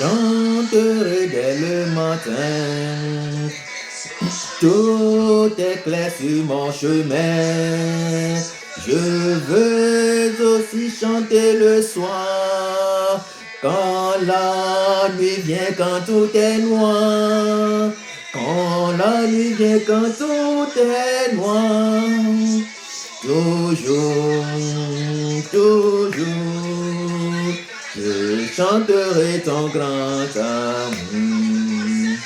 chanterai dès le matin. Tout est clair sur mon chemin. Je veux aussi chanter le soir. Quand la nuit vient, quand tout est noir. Quand la nuit vient, quand tout est noir. Toujours, toujours, je chanterai ton grand amour.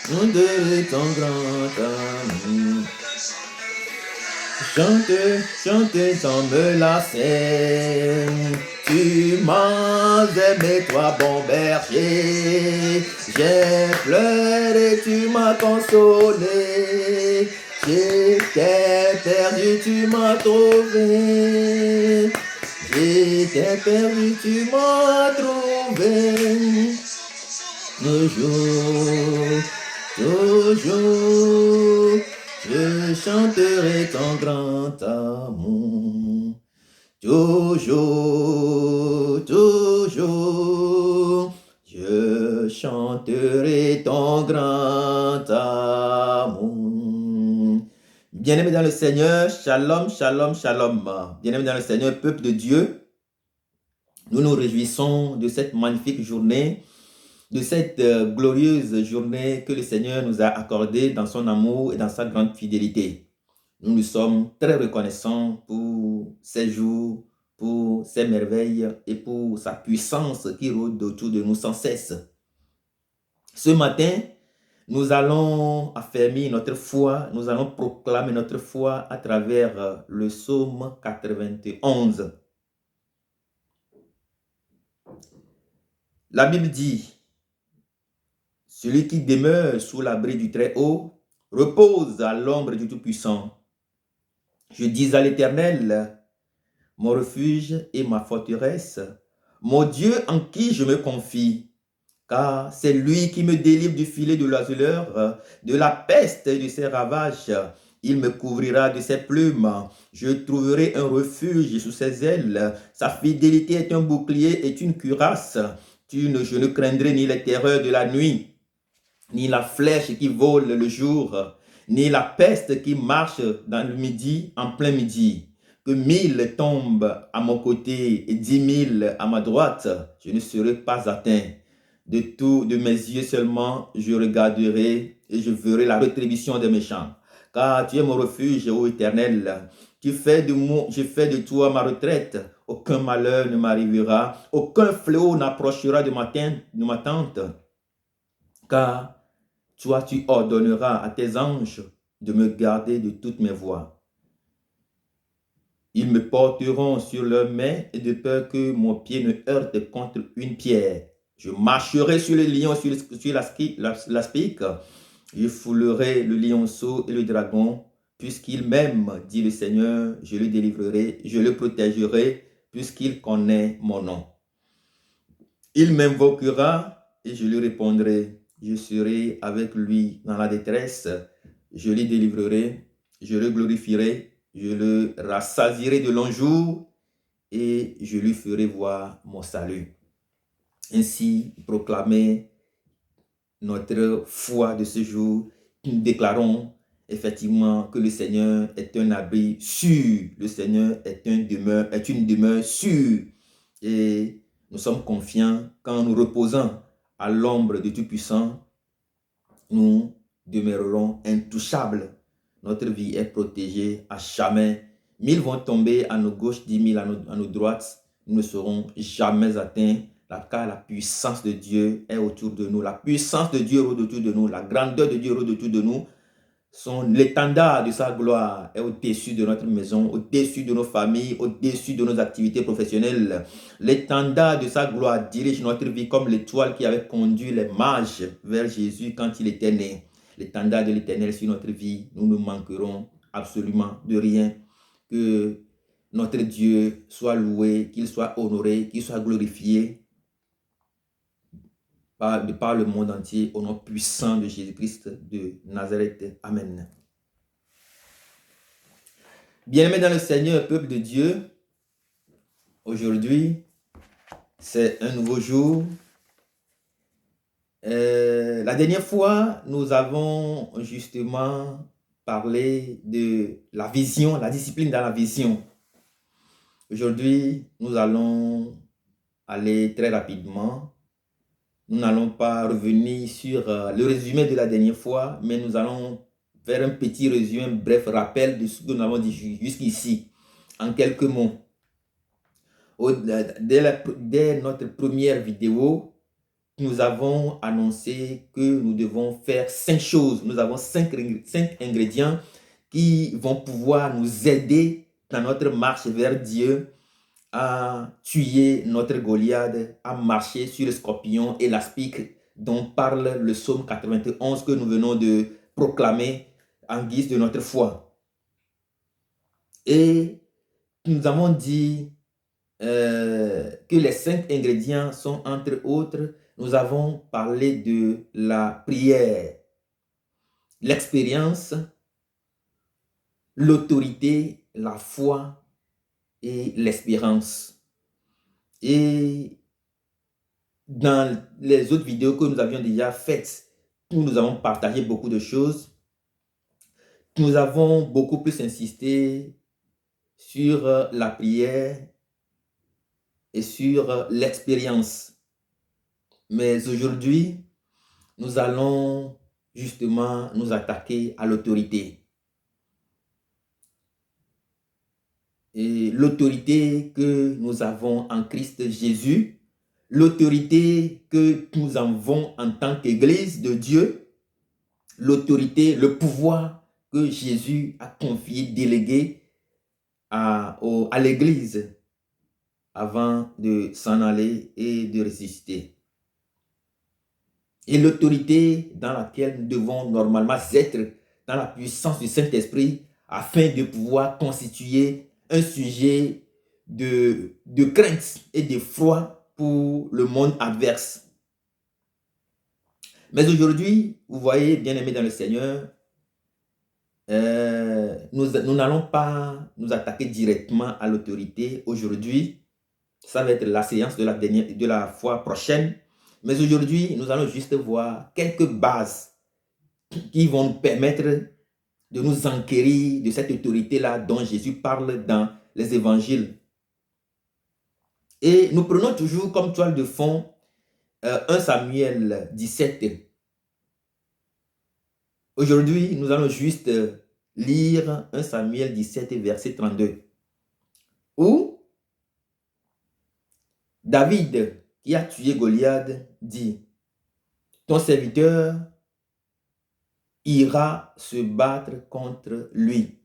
Chanterai ton grand amour. Chante, chante sans me lasser. Tu m'as aimé, toi bon berger. J'ai pleuré, tu m'as consolé. J'étais perdu, tu m'as trouvé. J'étais perdu, tu m'as trouvé. Toujours, toujours, je chanterai ton grand amour. Toujours, toujours, je chanterai ton grand amour. Bien-aimés dans le Seigneur, shalom, shalom, shalom. Bien-aimés dans le Seigneur, peuple de Dieu, nous nous réjouissons de cette magnifique journée, de cette glorieuse journée que le Seigneur nous a accordée dans son amour et dans sa grande fidélité. Nous nous sommes très reconnaissants pour ces jours, pour ces merveilles et pour sa puissance qui rôde autour de nous sans cesse. Ce matin, nous allons affermir notre foi, nous allons proclamer notre foi à travers le psaume 91. La Bible dit: celui qui demeure sous l'abri du Très-Haut repose à l'ombre du Tout-Puissant. Je dis à l'Éternel, mon refuge et ma forteresse, mon Dieu en qui je me confie, car c'est lui qui me délivre du filet de l'oiseleur, de la peste et de ses ravages. Il me couvrira de ses plumes, je trouverai un refuge sous ses ailes. Sa fidélité est un bouclier et une cuirasse. Je ne craindrai ni les terreurs de la nuit, ni la flèche qui vole le jour, ni la peste qui marche dans le midi, en plein midi. Que 1000 tombent à mon côté et 10 000 à ma droite, je ne serai pas atteint. De mes yeux seulement, je regarderai et je verrai la rétribution des méchants. Car tu es mon refuge, ô Éternel. Je fais de toi ma retraite. Aucun malheur ne m'arrivera, aucun fléau n'approchera de ma tente. Car toi, tu ordonneras à tes anges de me garder de toutes mes voies. Ils me porteront sur leurs mains et de peur que mon pied ne heurte contre une pierre. Je marcherai sur le lion, sur l'aspic. Je foulerai le lionceau et le dragon. Puisqu'il m'aime, dit le Seigneur, je le délivrerai, je le protégerai, puisqu'il connaît mon nom. Il m'invoquera et je lui répondrai. Je serai avec lui dans la détresse, je le délivrerai, je le glorifierai, je le rassasierai de longs jours et je lui ferai voir mon salut. Ainsi, proclamer notre foi de ce jour, nous déclarons effectivement que le Seigneur est un abri sûr, le Seigneur est une demeure sûre et nous sommes confiants qu'en nous reposant à l'ombre du Tout-Puissant, nous demeurerons intouchables. Notre vie est protégée à jamais. 1000 vont tomber à nos gauches, 10 000 à nos droites. Nous ne serons jamais atteints car la puissance de Dieu est autour de nous. La puissance de Dieu est autour de nous. La grandeur de Dieu est autour de nous. L'étendard de sa gloire est au-dessus de notre maison, au-dessus de nos familles, au-dessus de nos activités professionnelles. L'étendard de sa gloire dirige notre vie comme l'étoile qui avait conduit les mages vers Jésus quand il était né. L'étendard de l'Éternel sur notre vie, nous ne manquerons absolument de rien. Que notre Dieu soit loué, qu'il soit honoré, qu'il soit glorifié par le monde entier, au nom puissant de Jésus-Christ de Nazareth. Amen. Bien-aimés dans le Seigneur, peuple de Dieu, Aujourd'hui, c'est un nouveau jour. La dernière fois, nous avons justement parlé de la vision, la discipline dans la vision. Aujourd'hui, nous allons aller très rapidement. Nous n'allons pas revenir sur le résumé de la dernière fois, mais nous allons faire un petit résumé, un bref rappel de ce que nous avons dit jusqu'ici, en quelques mots. Dès notre première vidéo, nous avons annoncé que nous devons faire 5 choses. Nous avons 5 ingrédients qui vont pouvoir nous aider dans notre marche vers Dieu à tuer notre Goliath, à marcher sur le scorpion et l'aspic dont parle le psaume 91 que nous venons de proclamer en guise de notre foi. Et nous avons dit que les 5 ingrédients sont entre autres, nous avons parlé de la prière, l'expérience, l'autorité, la foi et l'espérance. Et dans les autres vidéos que nous avions déjà faites, nous avons partagé beaucoup de choses. Nous avons beaucoup plus insisté sur la prière et sur l'expérience. Mais aujourd'hui, nous allons justement nous attaquer à l'autorité. Et l'autorité que nous avons en Christ Jésus, l'autorité que nous avons en tant qu'Église de Dieu, l'autorité, le pouvoir que Jésus a confié, délégué à l'Église avant de s'en aller et de résister. Et l'autorité dans laquelle nous devons normalement être dans la puissance du Saint-Esprit afin de pouvoir constituer un sujet de crainte et d'effroi pour le monde adverse. Mais aujourd'hui, vous voyez, bien-aimés dans le Seigneur, nous n'allons pas nous attaquer directement à l'autorité aujourd'hui. Ça va être la séance de la fois prochaine. Mais aujourd'hui, nous allons juste voir quelques bases qui vont nous permettre de nous enquérir de cette autorité-là dont Jésus parle dans les évangiles. Et nous prenons toujours comme toile de fond 1 Samuel 17. Aujourd'hui, nous allons juste lire 1 Samuel 17, verset 32. Où David, qui a tué Goliath, dit: ton serviteur ira se battre contre lui.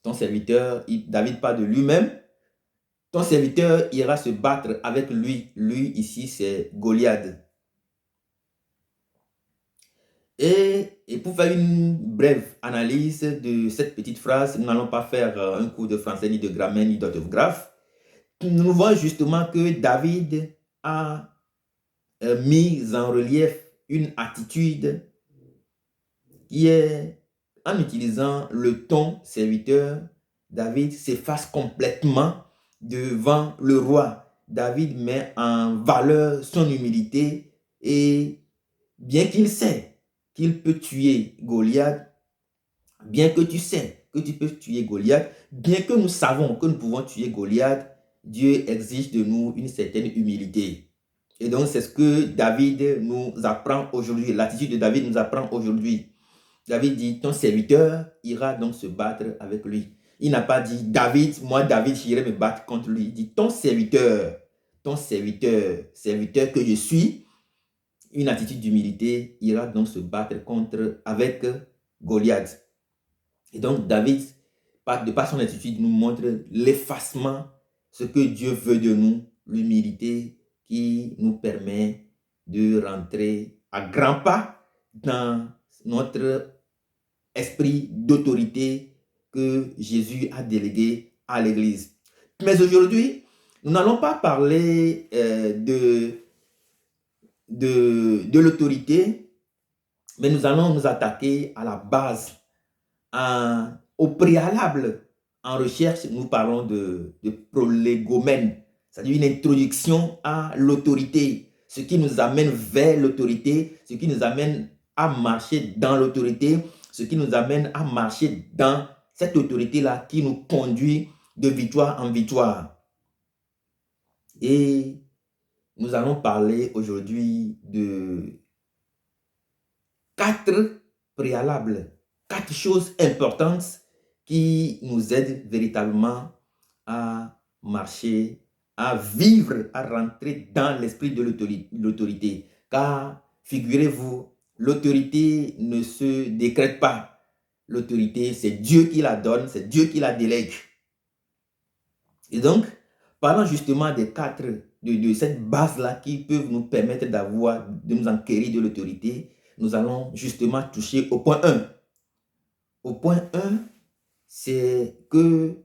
Ton serviteur, David parle de lui-même. Ton serviteur ira se battre avec lui. Lui, ici, c'est Goliath. Et pour faire une brève analyse de cette petite phrase, nous n'allons pas faire un cours de français, ni de grammaire, ni d'orthographe. Nous voyons justement que David a mis en relief une attitude qui est, en utilisant le ton serviteur, David s'efface complètement devant le roi. David met en valeur son humilité et bien qu'il sait qu'il peut tuer Goliath, bien que tu sais que tu peux tuer Goliath, bien que nous savons que nous pouvons tuer Goliath, Dieu exige de nous une certaine humilité. Et donc c'est ce que David nous apprend aujourd'hui, l'attitude de David nous apprend aujourd'hui. David dit, ton serviteur ira donc se battre avec lui. Il n'a pas dit, David, moi David, j'irai me battre contre lui. Il dit, ton serviteur que je suis, une attitude d'humilité, ira donc se battre avec Goliath. Et donc David, de par son attitude, nous montre l'effacement, ce que Dieu veut de nous, l'humilité qui nous permet de rentrer à grands pas dans notre esprit d'autorité que Jésus a délégué à l'Église. Mais aujourd'hui, nous n'allons pas parler de l'autorité, mais nous allons nous attaquer à la base, au préalable. En recherche, nous parlons de prolégomène, c'est-à-dire une introduction à l'autorité, ce qui nous amène vers l'autorité, ce qui nous amène à marcher dans l'autorité, ce qui nous amène à marcher dans cette autorité-là qui nous conduit de victoire en victoire. Et nous allons parler aujourd'hui de 4 préalables, 4 choses importantes qui nous aident véritablement à marcher, à vivre, à rentrer dans l'esprit de l'autorité. Car, figurez-vous, l'autorité ne se décrète pas. L'autorité, c'est Dieu qui la donne, c'est Dieu qui la délègue. Et donc, parlant justement des 4, de cette base-là qui peuvent nous permettre de nous enquérir de l'autorité, nous allons justement toucher au point 1. Au point 1, c'est que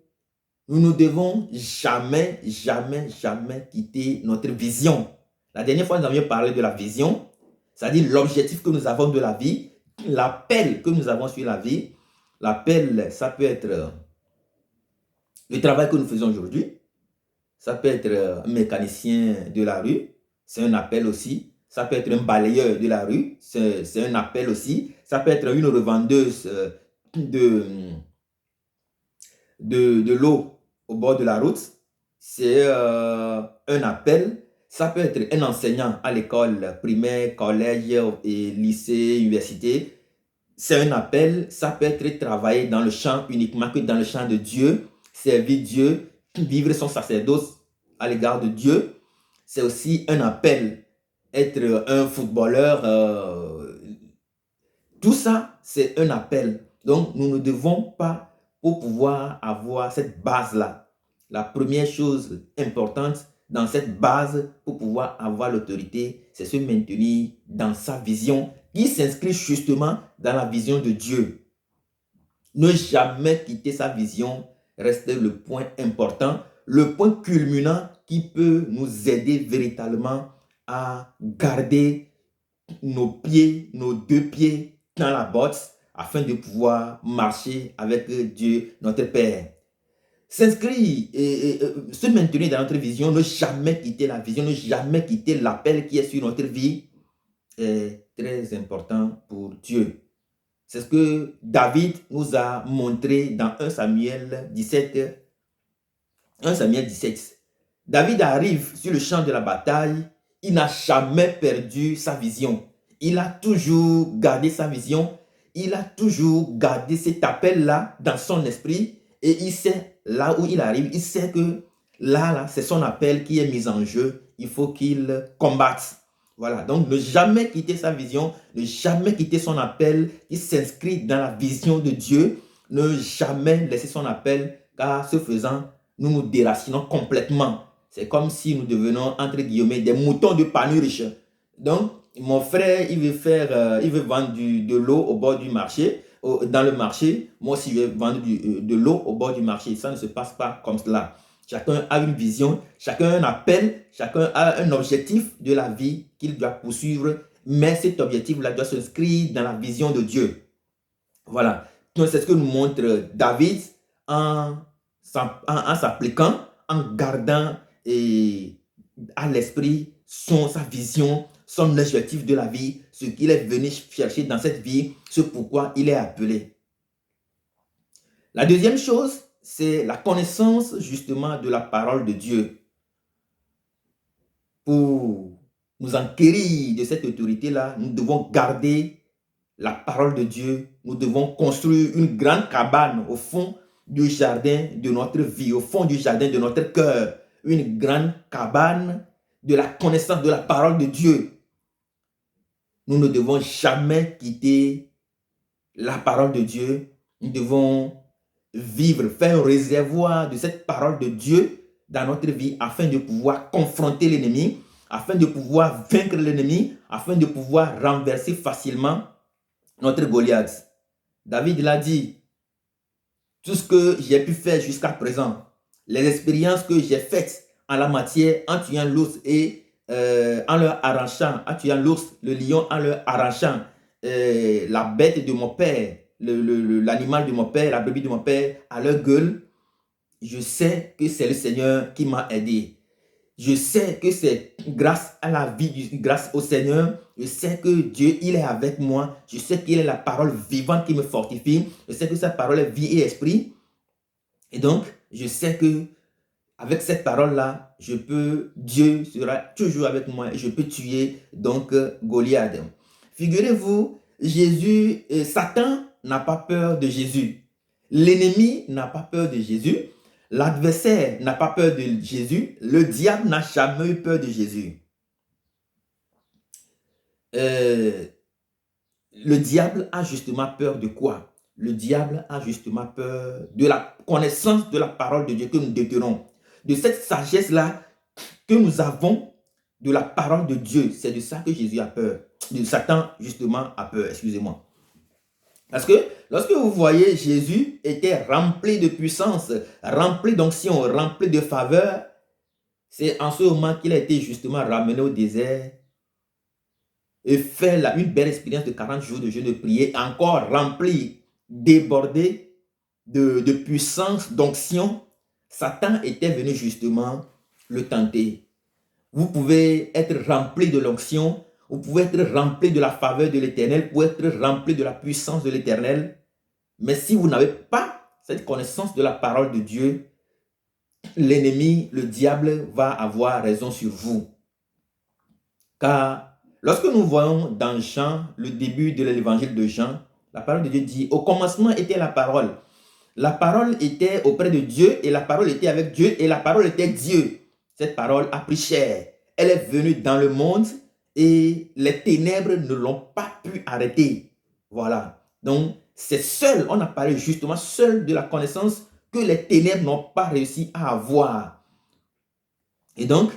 nous ne devons jamais, jamais, jamais quitter notre vision. La dernière fois, nous avions parlé de la vision, c'est-à-dire l'objectif que nous avons de la vie, l'appel que nous avons sur la vie. L'appel, ça peut être le travail que nous faisons aujourd'hui. Ça peut être un mécanicien de la rue, c'est un appel aussi. Ça peut être un balayeur de la rue, c'est un appel aussi. Ça peut être une revendeuse de l'eau au bord de la route, c'est un appel. Ça peut être un enseignant à l'école primaire, collège et lycée, université. C'est un appel. Ça peut être travailler dans le champ uniquement que dans le champ de Dieu, servir Dieu, vivre son sacerdoce à l'égard de Dieu. C'est aussi un appel. Être un footballeur, tout ça, c'est un appel. Donc, nous ne devons pas, pour pouvoir avoir cette base-là, la première chose importante dans cette base, pour pouvoir avoir l'autorité, c'est se maintenir dans sa vision qui s'inscrit justement dans la vision de Dieu. Ne jamais quitter sa vision reste le point important, le point culminant qui peut nous aider véritablement à garder nos pieds, nos 2 pieds dans la botte afin de pouvoir marcher avec Dieu, notre Père. S'inscrire et se maintenir dans notre vision, ne jamais quitter la vision, ne jamais quitter l'appel qui est sur notre vie est très important pour Dieu. C'est ce que David nous a montré dans 1 Samuel 17. 1 Samuel 17. David arrive sur le champ de la bataille, il n'a jamais perdu sa vision. Il a toujours gardé sa vision, il a toujours gardé cet appel-là dans son esprit et il sait là où il arrive, il sait que là c'est son appel qui est mis en jeu, il faut qu'il combatte. Voilà, donc ne jamais quitter sa vision, ne jamais quitter son appel qui s'inscrit dans la vision de Dieu, ne jamais laisser son appel car ce faisant, nous nous déracinons complètement. C'est comme si nous devenons, entre guillemets, des moutons de panurge. Donc, mon frère, il veut vendre de l'eau au bord du marché, dans le marché. Moi aussi, je vais vendre de l'eau au bord du marché. Ça ne se passe pas comme cela. Chacun a une vision, chacun a un appel, chacun a un objectif de la vie qu'il doit poursuivre. Mais cet objectif-là doit s'inscrire dans la vision de Dieu. Voilà. Donc, c'est ce que nous montre David en s'appliquant, en gardant à l'esprit sa vision, son objectif de la vie, ce qu'il est venu chercher dans cette vie, ce pourquoi il est appelé. La deuxième chose, c'est la connaissance justement de la parole de Dieu. Pour nous enquérir de cette autorité-là, nous devons garder la parole de Dieu. Nous devons construire une grande cabane au fond du jardin de notre vie, au fond du jardin de notre cœur. Une grande cabane de la connaissance de la parole de Dieu. Nous ne devons jamais quitter la parole de Dieu. Nous devons vivre, faire un réservoir de cette parole de Dieu dans notre vie afin de pouvoir confronter l'ennemi, afin de pouvoir vaincre l'ennemi, afin de pouvoir renverser facilement notre Goliath. David l'a dit, tout ce que j'ai pu faire jusqu'à présent, les expériences que j'ai faites en la matière, en tuant l'ours et en leur arrachant, en tuant l'ours, le lion, en leur arrachant la bête de mon père, l'animal de mon père, la brebis de mon père, à leur gueule, je sais que c'est le Seigneur qui m'a aidé. Je sais que c'est grâce à la vie, grâce au Seigneur. Je sais que Dieu, il est avec moi. Je sais qu'il est la parole vivante qui me fortifie. Je sais que sa parole est vie et esprit. Et donc, je sais que avec cette parole-là, Dieu sera toujours avec moi et je peux tuer donc Goliath. Figurez-vous, Satan n'a pas peur de Jésus. L'ennemi n'a pas peur de Jésus. L'adversaire n'a pas peur de Jésus. Le diable n'a jamais eu peur de Jésus. Le diable a justement peur de quoi? Le diable a justement peur de la connaissance de la parole de Dieu que nous détenons. De cette sagesse-là que nous avons de la parole de Dieu. C'est de ça que Jésus a peur. De Satan, justement, a peur. Excusez-moi. Parce que lorsque vous voyez Jésus était rempli de puissance, rempli d'onction, rempli de faveur, c'est en ce moment qu'il a été justement ramené au désert et fait une belle expérience de 40 jours de jeûne de prière, encore rempli, débordé de puissance, d'onction. Satan était venu justement le tenter. Vous pouvez être rempli de l'onction, vous pouvez être rempli de la faveur de l'Éternel, vous pouvez être rempli de la puissance de l'Éternel. Mais si vous n'avez pas cette connaissance de la parole de Dieu, l'ennemi, le diable, va avoir raison sur vous. Car lorsque nous voyons dans Jean, le début de l'évangile de Jean, la parole de Dieu dit, au commencement était la parole. La parole était auprès de Dieu et la parole était avec Dieu et la parole était Dieu. Cette parole a pris chair. Elle est venue dans le monde et les ténèbres ne l'ont pas pu arrêter. Voilà. Donc, c'est seul, on a parlé justement seul de la connaissance que les ténèbres n'ont pas réussi à avoir. Et donc,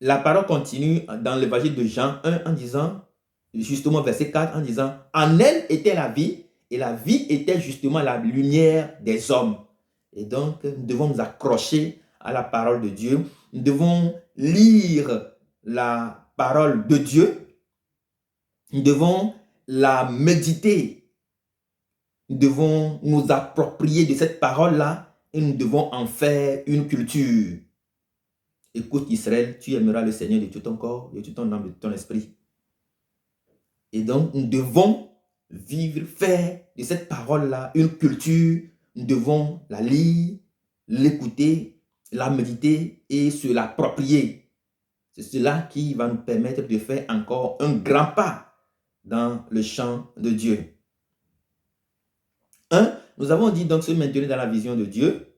la parole continue dans l'évangile de Jean 1 en disant, justement verset 4, en disant, en elle était la vie et la vie était justement la lumière des hommes. Et donc, nous devons nous accrocher à la parole de Dieu. Nous devons lire la parole de Dieu. Nous devons la méditer. Nous devons nous approprier de cette parole-là et nous devons en faire une culture. Écoute Israël, tu aimeras le Seigneur de tout ton corps, de toute ton âme, de tout ton esprit. Et donc, nous devons vivre, faire de cette parole-là une culture. Nous devons la lire, l'écouter, la méditer et se l'approprier. C'est cela qui va nous permettre de faire encore un grand pas dans le champ de Dieu. 1. Nous avons dit donc se maintenir dans la vision de Dieu,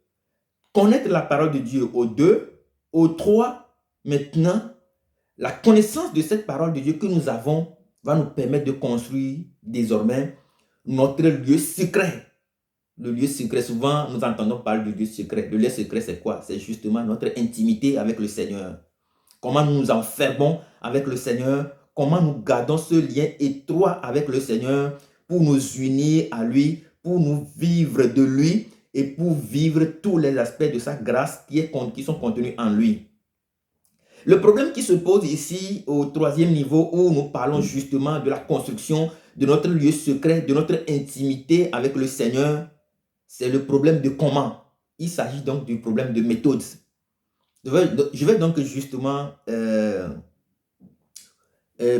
connaître la parole de Dieu. Au 2. Au 3, maintenant, la connaissance de cette parole de Dieu que nous avons va nous permettre de construire désormais notre lieu secret. Le lieu secret, souvent nous entendons parler de lieu secret. Le lieu secret, c'est quoi? C'est justement notre intimité avec le Seigneur. Comment nous nous enfermons avec le Seigneur, comment nous gardons ce lien étroit avec le Seigneur pour nous unir à lui, pour nous vivre de lui et pour vivre tous les aspects de sa grâce qui sont contenus en lui. Le problème qui se pose ici au 3e niveau où nous parlons justement de la construction de notre lieu secret, de notre intimité avec le Seigneur, c'est le problème de comment. Il s'agit donc du problème de méthode. Je vais donc justement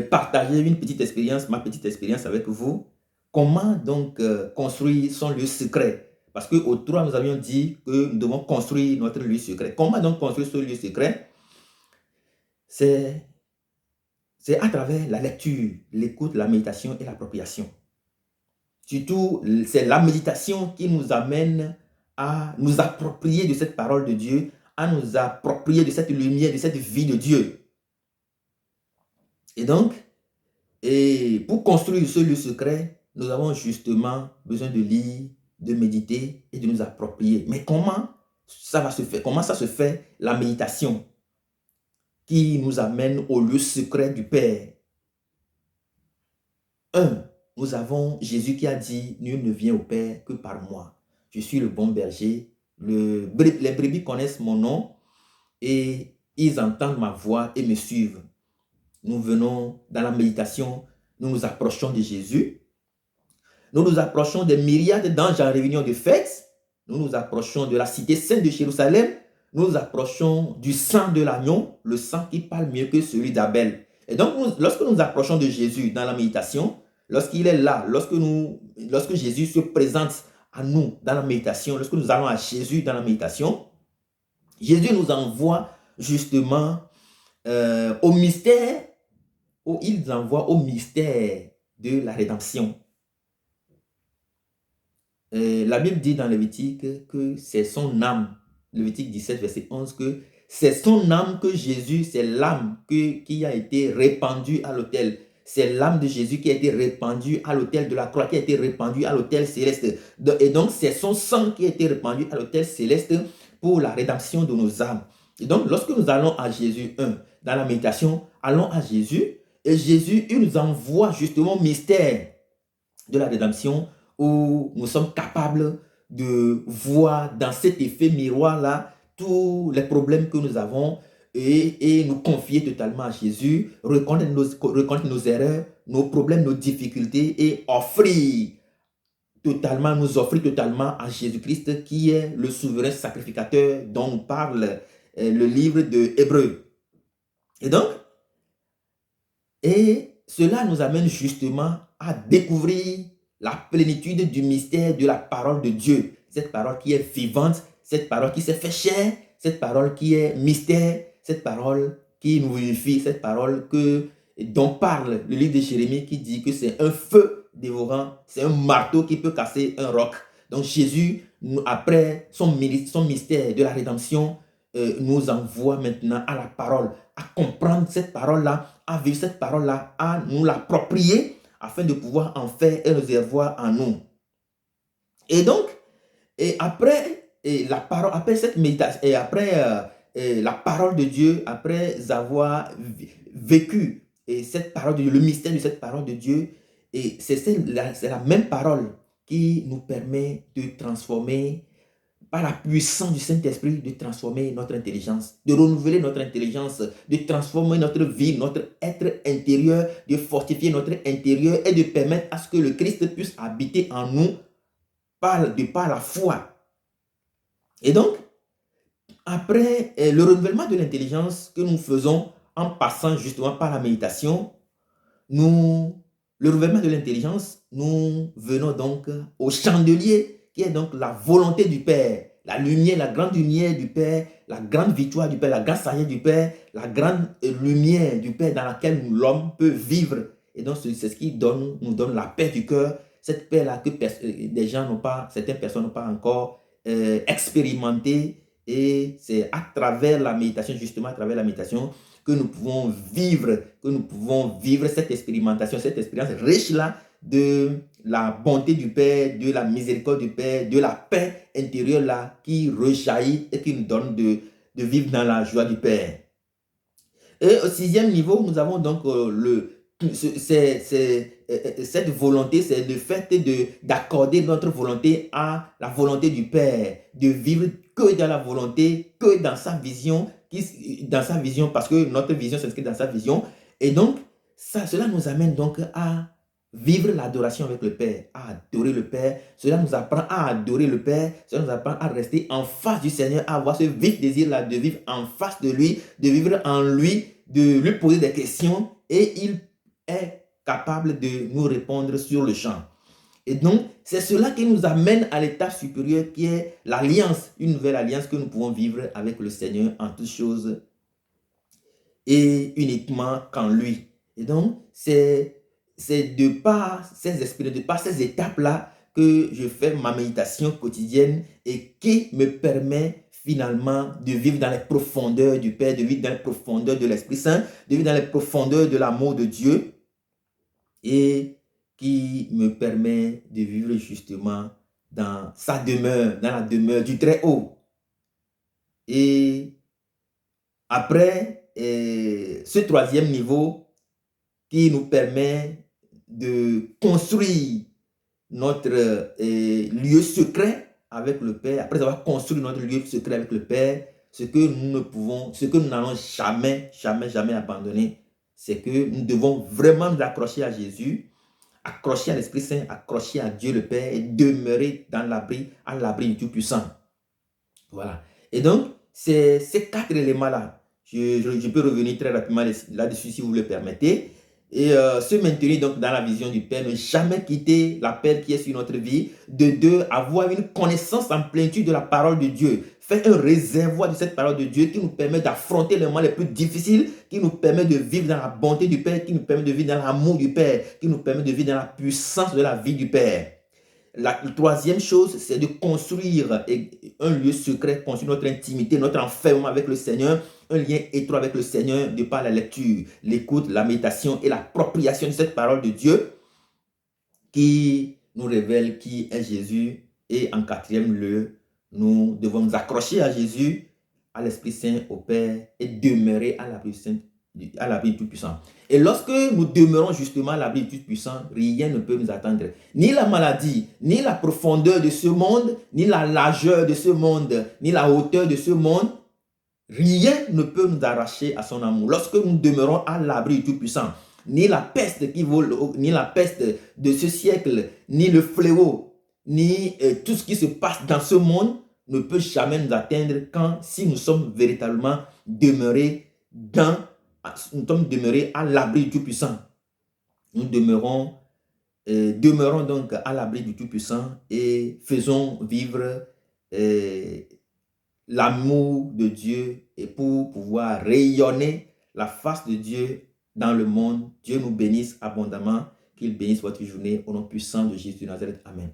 partager une petite expérience, ma petite expérience avec vous. Comment donc construire son lieu secret? Parce qu'au 3, nous avions dit que nous devons construire notre lieu secret. Comment donc construire ce lieu secret? C'est à travers la lecture, l'écoute, la méditation et l'appropriation. Surtout, c'est la méditation qui nous amène à nous approprier de cette parole de Dieu, à nous approprier de cette lumière, de cette vie de Dieu. Et donc, pour construire ce lieu secret, nous avons justement besoin de lire, de méditer et de nous approprier. Mais comment ça va se faire? Comment ça se fait, la méditation qui nous amène au lieu secret du Père? 1. Nous avons Jésus qui a dit, nul ne vient au Père que par moi. Je suis le bon berger. Les brebis connaissent mon nom et ils entendent ma voix et me suivent. Nous venons dans la méditation, nous nous approchons de Jésus. Nous nous approchons des myriades d'anges en réunion de fête. Nous nous approchons de la cité sainte de Jérusalem. nous approchons du sang de l'agneau, le sang qui parle mieux que celui d'Abel. Et donc, lorsque nous approchons de Jésus dans la méditation, lorsqu'il est là, lorsque Jésus se présente à nous dans la méditation, lorsque nous allons à Jésus dans la méditation, Jésus nous envoie justement au mystère, il nous envoie au mystère de la rédemption. La Bible dit dans Lévitique que c'est son âme, Lévitique 17, verset 11, que c'est son âme que Jésus, c'est l'âme qui a été répandue à l'autel. C'est l'âme de Jésus qui a été répandue à l'autel de la croix, qui a été répandue à l'autel céleste. Et donc, c'est son sang qui a été répandu à l'autel céleste pour la rédemption de nos âmes. Et donc, lorsque nous allons à Jésus, dans la méditation, allons à Jésus, et Jésus, il nous envoie justement au mystère de la rédemption, où nous sommes capables de voir dans cet effet miroir-là tous les problèmes que nous avons et nous confier totalement à Jésus, reconnaître nos erreurs, nos problèmes, nos difficultés et nous offrir totalement à Jésus-Christ qui est le souverain sacrificateur dont nous parle le livre de Hébreux. Et donc, cela nous amène justement à découvrir la plénitude du mystère de la parole de Dieu. Cette parole qui est vivante, cette parole qui s'est fait chair, cette parole qui est mystère, cette parole qui nous vivifie, cette parole dont parle le livre de Jérémie qui dit que c'est un feu dévorant, c'est un marteau qui peut casser un roc. Donc Jésus, après son mystère de la rédemption, nous envoie maintenant à la parole, à comprendre cette parole-là, à vivre cette parole-là, à nous l'approprier afin de pouvoir en faire un réservoir en nous. Et donc, après cette méditation, et après la parole de Dieu, après avoir vécu cette parole de Dieu, le mystère de cette parole de Dieu, et c'est la même parole qui nous permet de transformer, par la puissance du Saint-Esprit, de transformer notre intelligence, de renouveler notre intelligence, de transformer notre vie, notre être intérieur, de fortifier notre intérieur et de permettre à ce que le Christ puisse habiter en nous par la foi. Et donc, après le renouvellement de l'intelligence que nous faisons en passant justement par la méditation, le renouvellement de l'intelligence, nous venons donc au chandelier qui est donc la volonté du Père, la lumière, la grande lumière du Père, la grande victoire du Père, la grande sagesse du Père, la grande lumière du Père dans laquelle l'homme peut vivre. Et donc, c'est ce qui nous donne la paix du cœur, cette paix-là que certaines personnes n'ont pas encore expérimenté. Et c'est à travers la méditation, justement à travers la méditation, que nous pouvons vivre cette expérimentation, cette expérience riche-là de la bonté du Père, de la miséricorde du Père, de la paix intérieure là qui rejaillit et qui nous donne de vivre dans la joie du Père. Et au 6e niveau, nous avons donc cette volonté, c'est le fait d'accorder notre volonté à la volonté du Père, de vivre que dans la volonté, que dans sa vision, parce que notre vision s'inscrit dans sa vision. Et donc, cela nous amène donc à vivre l'adoration avec le Père, à adorer le Père. Cela nous apprend à adorer le Père, cela nous apprend à rester en face du Seigneur, à avoir ce vif désir-là de vivre en face de lui, de vivre en lui, de lui poser des questions, et il est capable de nous répondre sur le champ. Et donc, c'est cela qui nous amène à l'étape supérieure qui est l'alliance, une nouvelle alliance que nous pouvons vivre avec le Seigneur en toutes choses et uniquement qu'en lui. Et donc, c'est de par ces esprits, de par ces étapes-là que je fais ma méditation quotidienne et qui me permet finalement de vivre dans les profondeurs du Père, de vivre dans les profondeurs de l'Esprit Saint, de vivre dans les profondeurs de l'amour de Dieu et qui me permet de vivre justement dans sa demeure, dans la demeure du Très-Haut. Et après, ce 3e niveau qui nous permet de construire notre lieu secret avec le Père, après avoir construit notre lieu secret avec le Père, ce que nous n'allons jamais abandonner, c'est que nous devons vraiment nous accrocher à Jésus, accrocher à l'Esprit Saint, accrocher à Dieu le Père et demeurer à l'abri du Tout-Puissant. Voilà. Et donc, C'est ces 4 éléments-là. Je peux revenir très rapidement là-dessus si vous le permettez. Et se maintenir donc dans la vision du Père, ne jamais quitter l'appel qui est sur notre vie. De deux, avoir une connaissance en plénitude de la parole de Dieu. Faire un réservoir de cette parole de Dieu qui nous permet d'affronter les moments les plus difficiles, qui nous permet de vivre dans la bonté du Père, qui nous permet de vivre dans l'amour du Père, qui nous permet de vivre dans la puissance de la vie du Père. La troisième chose, c'est de construire un lieu secret, construire notre intimité, notre enfermement avec le Seigneur, un lien étroit avec le Seigneur de par la lecture, l'écoute, la méditation et l'appropriation de cette parole de Dieu qui nous révèle qui est Jésus. Et en quatrième lieu, nous devons nous accrocher à Jésus, à l'Esprit Saint, au Père et demeurer à l'abri du Tout-Puissant. Et lorsque nous demeurons justement à l'abri du Tout-Puissant, rien ne peut nous attendre. Ni la maladie, ni la profondeur de ce monde, ni la largeur de ce monde, ni la hauteur de ce monde, rien ne peut nous arracher à son amour. Lorsque nous demeurons à l'abri du Tout-Puissant, ni la peste qui vole, ni la peste de ce siècle, ni le fléau, ni tout ce qui se passe dans ce monde ne peut jamais nous atteindre si nous sommes véritablement demeurés à l'abri du Tout-Puissant. Nous demeurons donc à l'abri du Tout-Puissant et faisons vivre l'amour de Dieu et pour pouvoir rayonner la face de Dieu dans le monde. Dieu nous bénisse abondamment, qu'il bénisse votre journée au nom puissant de Jésus de Nazareth. Amen.